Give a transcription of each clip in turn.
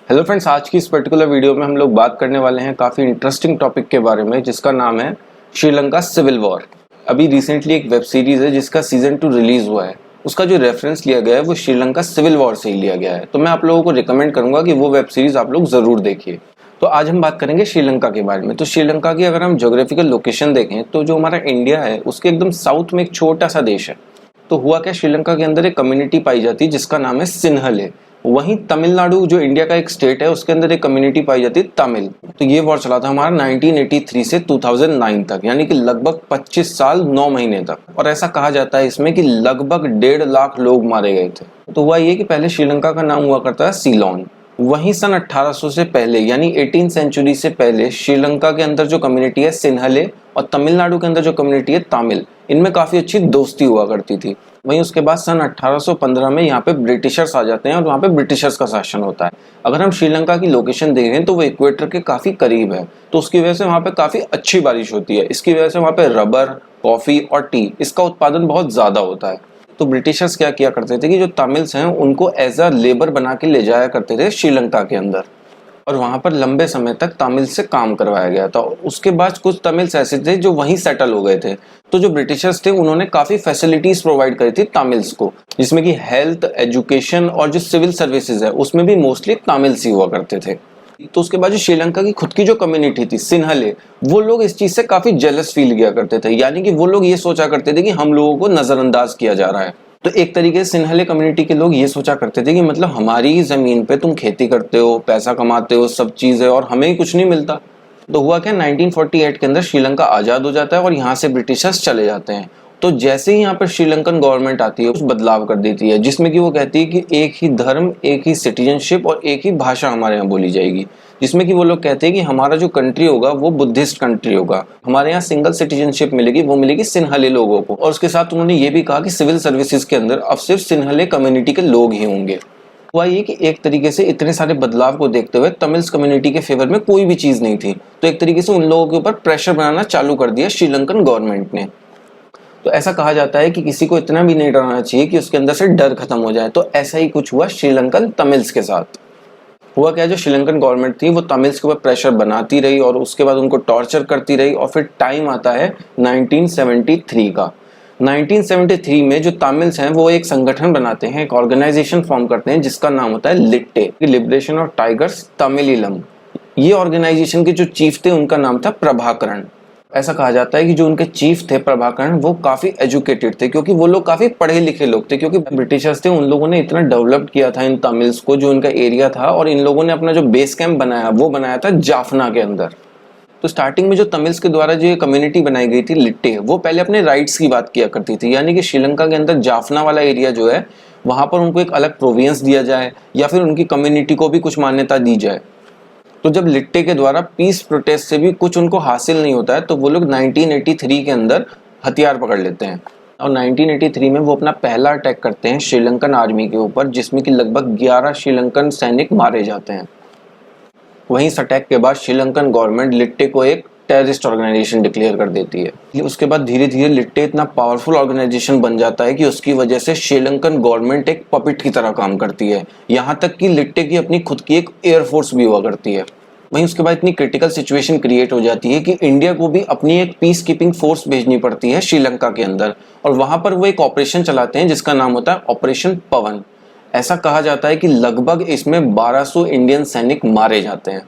Hello friends, आज की इस पर्टिकुलर वीडियो में हम लोग बात करने वाले हैं काफ़ी इंटरेस्टिंग टॉपिक के बारे में जिसका नाम है श्रीलंका सिविल वॉर। अभी रिसेंटली एक वेब सीरीज है जिसका सीजन 2 रिलीज हुआ है। उसका जो रेफरेंस लिया गया है वो श्रीलंका सिविल वॉर से ही लिया गया है। तो मैं आप लोगों को रिकमेंड करूंगा कि वो वेब सीरीज आप लोग ज़रूर देखिए। तो आज हम बात करेंगे श्रीलंका के बारे में। तो श्रीलंका की अगर हम ज्योग्राफिकल लोकेशन देखें तो जो हमारा इंडिया है उसके एकदम साउथ में एक छोटा सा देश है। तो हुआ क्या, श्रीलंका के अंदर एक कम्युनिटी पाई जाती है जिसका नाम है सिन्हले। वहीं तमिलनाडु जो इंडिया का एक स्टेट है उसके अंदर एक कम्युनिटी पाई जाती है तमिल। तो ये वॉर चला था हमारा 1983 से 2009 तक, यानी कि लगभग 25 साल 9 महीने तक। और ऐसा कहा जाता है इसमें कि लगभग 1.5 लाख लोग मारे गए थे। तो हुआ ये कि पहले श्रीलंका का नाम हुआ करता है सीलोन। वहीं सन 1800 से पहले यानी 18 सेंचुरी से पहले श्रीलंका के अंदर जो कम्युनिटी है सिन्हले और तमिलनाडु के अंदर जो कम्युनिटी है तमिल, इनमें काफ़ी अच्छी दोस्ती हुआ करती थी। वहीं उसके बाद सन 1815 में यहाँ पे ब्रिटिशर्स आ जाते हैं और वहाँ पे ब्रिटिशर्स का शासन होता है। अगर हम श्रीलंका की लोकेशन देखें तो वो इक्वेटर के काफ़ी करीब है, तो उसकी वजह से वहाँ पे काफ़ी अच्छी बारिश होती है। इसकी वजह से वहाँ पे रबर, कॉफ़ी और टी, इसका उत्पादन बहुत ज़्यादा होता है। तो ब्रिटिशर्स क्या किया करते थे कि जो तमिल्स हैं उनको एज अ लेबर बना के ले जाया करते थे श्रीलंका के अंदर, और वहाँ पर लंबे समय तक तमिल से काम करवाया गया था। उसके बाद कुछ तमिल्स ऐसे थे जो वहीं सेटल हो गए थे। तो जो ब्रिटिशर्स थे उन्होंने काफ़ी फैसिलिटीज़ प्रोवाइड करी थी तमिल्स को, जिसमें कि हेल्थ, एजुकेशन और जो सिविल सर्विसेज है उसमें भी मोस्टली तमिल्स ही हुआ करते थे। तो उसके बाद जो श्रीलंका की खुद की जो कम्युनिटी थी सिन्हले, वो लोग इस चीज़ से काफ़ी जेलस फील किया करते थे। यानी कि वो लोग ये सोचा करते थे कि हम लोगों को नज़रअंदाज किया जा रहा है। तो एक तरीके से सिन्हले कम्युनिटी के लोग ये सोचा करते थे कि मतलब हमारी ही ज़मीन पे तुम खेती करते हो, पैसा कमाते हो, सब चीज़ है और हमें ही कुछ नहीं मिलता। तो हुआ क्या, 1948 के अंदर श्रीलंका आज़ाद हो जाता है और यहाँ से ब्रिटिशर्स चले जाते हैं। तो जैसे ही यहाँ पर श्रीलंकन गवर्नमेंट आती है कुछ बदलाव कर देती है, जिसमें कि वो कहती है कि एक ही धर्म, एक ही सिटीजनशिप और एक ही भाषा हमारे यहाँ बोली जाएगी। जिसमें कि वो लोग कहते हैं कि हमारा जो कंट्री होगा वो बुद्धिस्ट कंट्री होगा, हमारे यहाँ सिंगल सिटीजनशिप मिलेगी, वो मिलेगी सिन्हले लोगों को। और उसके साथ उन्होंने ये भी कहा कि सिविल सर्विसेज के अंदर अब सिर्फ सिन्हले कम्युनिटी के लोग ही होंगे। हुआ ये कि एक तरीके से इतने सारे बदलाव को देखते हुए तमिल्स कम्युनिटी के फेवर में कोई भी चीज़ नहीं थी। तो एक तरीके से उन लोगों के ऊपर प्रेशर बनाना चालू कर दिया श्रीलंकन गवर्नमेंट ने। तो ऐसा कहा जाता है कि किसी को इतना भी नहीं डराना चाहिए कि उसके अंदर से डर खत्म हो जाए। तो ऐसा ही कुछ हुआ श्रीलंकन तमिल्स के साथ। हुआ क्या, जो श्रीलंकन गवर्नमेंट थी वो तमिल्स के ऊपर प्रेशर बनाती रही और उसके बाद उनको टॉर्चर करती रही। और फिर टाइम आता है 1973 का। 1973 में जो तमिल्स हैं वो एक संगठन बनाते हैं, एक ऑर्गेनाइजेशन फॉर्म करते हैं जिसका नाम होता है लिट्टे, लिबरेशन ऑफ टाइगर्स तमिलिलम। ये ऑर्गेनाइजेशन के जो चीफ थे उनका नाम था प्रभाकरण। ऐसा कहा जाता है कि जो उनके चीफ थे प्रभाकरण, वो काफ़ी एजुकेटेड थे क्योंकि वो लोग काफ़ी पढ़े लिखे लोग थे। क्योंकि ब्रिटिशर्स थे, उन लोगों ने इतना डेवलप्ड किया था इन तमिल्स को, जो उनका एरिया था, और इन लोगों ने अपना जो बेस कैंप बनाया वो बनाया था जाफना के अंदर। तो स्टार्टिंग में जो तमिल्स के द्वारा जो ये कम्युनिटी बनाई गई थी लिट्टे, वो पहले अपने राइट्स की बात किया करती थी। यानी कि श्रीलंका के अंदर जाफना वाला एरिया जो है वहाँ पर उनको एक अलग प्रोविंस दिया जाए या फिर उनकी कम्युनिटी को भी कुछ मान्यता दी जाए। तो जब लिट्टे के द्वारा पीस प्रोटेस्ट से भी कुछ उनको हासिल नहीं होता है तो वो लोग 1983 के अंदर हथियार पकड़ लेते हैं और 1983 में वो अपना पहला अटैक करते हैं श्रीलंकन आर्मी के ऊपर, जिसमें कि लगभग 11 श्रीलंकन सैनिक मारे जाते हैं। वहीं इस अटैक के बाद श्रीलंकन गवर्नमेंट लिट्टे को एक टेररिस्ट ऑर्गेनाइजेशन डिक्लेयर कर देती है। उसके बाद धीरे धीरे लिट्टे इतना पावरफुल ऑर्गेनाइजेशन बन जाता है कि उसकी वजह से श्रीलंकन गवर्नमेंट एक पपेट की तरह काम करती है। यहाँ तक कि लिट्टे की अपनी खुद की एक एयरफोर्स भी हुआ करती है। वहीं उसके बाद इतनी क्रिटिकल सिचुएशन क्रिएट हो जाती है कि इंडिया को भी अपनी एक पीस कीपिंग फोर्स भेजनी पड़ती है श्रीलंका के अंदर, और वहाँ पर वो एक ऑपरेशन चलाते हैं जिसका नाम होता है ऑपरेशन पवन। ऐसा कहा जाता है कि लगभग इसमें 1200 इंडियन सैनिक मारे जाते हैं।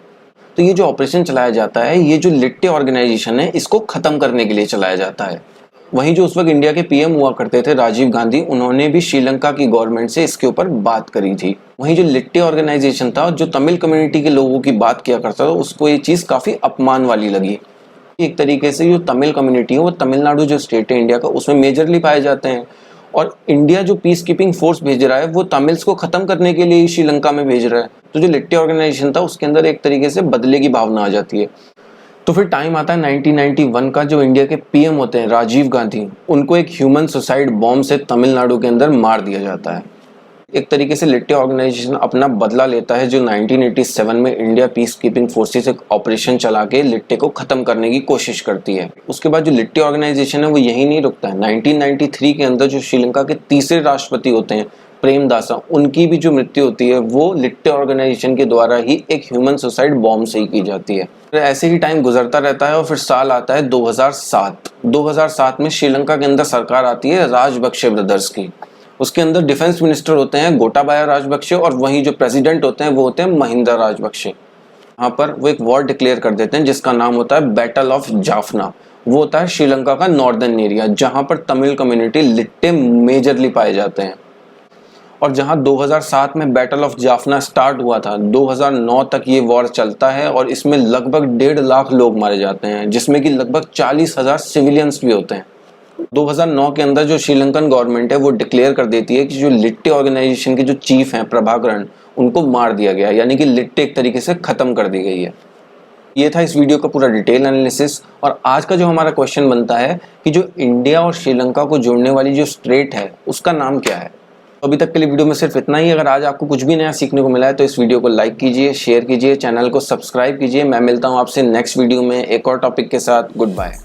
तो ये जो ऑपरेशन चलाया जाता है, ये जो लिट्टे ऑर्गेनाइजेशन है, इसको खत्म करने के लिए चलाया जाता है। वहीं जो उस वक्त इंडिया के पीएम हुआ करते थे राजीव गांधी, उन्होंने भी श्रीलंका की गवर्नमेंट से इसके ऊपर बात करी थी। वहीं जो लिट्टे ऑर्गेनाइजेशन था, जो तमिल कम्युनिटी के लोगों की बात किया करता था, उसको ये चीज़ काफ़ी अपमान वाली लगी। एक तरीके से जो तमिल कम्युनिटी है वो तमिलनाडु जो स्टेट है इंडिया का, उसमें मेजरली पाए जाते हैं, और इंडिया जो पीस कीपिंग फोर्स भेज रहा है वो तमिल्स को खत्म करने के लिए ही श्रीलंका में भेज रहा है। तो जो लिट्टे ऑर्गेनाइजेशन था उसके अंदर एक तरीके से बदले की भावना आ जाती है। तो फिर टाइम आता है 1991 का। जो इंडिया के पीएम होते हैं राजीव गांधी, उनको एक ह्यूमन सुसाइड बॉम्ब से तमिलनाडु के अंदर मार दिया जाता है। एक तरीके से लिट्टे ऑर्गेनाइजेशन अपना बदला लेता है, जो 1987 में इंडिया पीस कीपिंग फोर्सेस एक ऑपरेशन चला के लिट्टे को खत्म करने की कोशिश करती है। उसके बाद जो लिट्टे ऑर्गेनाइजेशन है वो यही नहीं रुकता है। 1993 के अंदर जो श्रीलंका के तीसरे राष्ट्रपति होते हैं प्रेमदासा, उनकी भी जो मृत्यु होती है वो लिट्टे ऑर्गेनाइजेशन के द्वारा ही एक ह्यूमन सुसाइड बॉम्ब से ही की जाती है। ऐसे ही टाइम गुजरता रहता है और फिर साल आता है 2007 में श्रीलंका के अंदर सरकार आती है राजपक्षे ब्रदर्स की। उसके अंदर डिफेंस मिनिस्टर होते हैं गोटाबाया राजपक्षे और वहीं जो प्रेसिडेंट होते हैं वो होते हैं महिंदा राजपक्षे। यहाँ पर वो एक वॉर डिक्लेयर कर देते हैं जिसका नाम होता है बैटल ऑफ जाफना। वो होता है श्रीलंका का नॉर्दर्न एरिया जहाँ पर तमिल कम्युनिटी लिट्टे मेजरली पाए जाते हैं। और जहां 2007 में बैटल ऑफ जाफना स्टार्ट हुआ था, 2009 तक ये वॉर चलता है और इसमें लगभग 1.5 लाख लोग मारे जाते हैं, जिसमें कि लगभग 40,000 सिविलियंस भी होते हैं। 2009 के अंदर जो श्रीलंकन गवर्नमेंट है वो डिक्लेयर कर देती है कि जो लिट्टे ऑर्गेनाइजेशन के जो चीफ हैं प्रभाकरन, उनको मार दिया गया, यानी कि लिट्टे एक तरीके से खत्म कर दी गई है। ये था इस वीडियो का पूरा डिटेल एनालिसिस। और आज का जो हमारा क्वेश्चन बनता है कि जो इंडिया और श्रीलंका को जोड़ने वाली जो स्ट्रेट है उसका नाम क्या है। अभी तक के लिए वीडियो में सिर्फ इतना ही। अगर आज आपको कुछ भी नया सीखने को मिला है तो इस वीडियो को लाइक कीजिए, शेयर कीजिए, चैनल को सब्सक्राइब कीजिए। मैं मिलता हूं आपसे नेक्स्ट वीडियो में एक और टॉपिक के साथ। Good bye.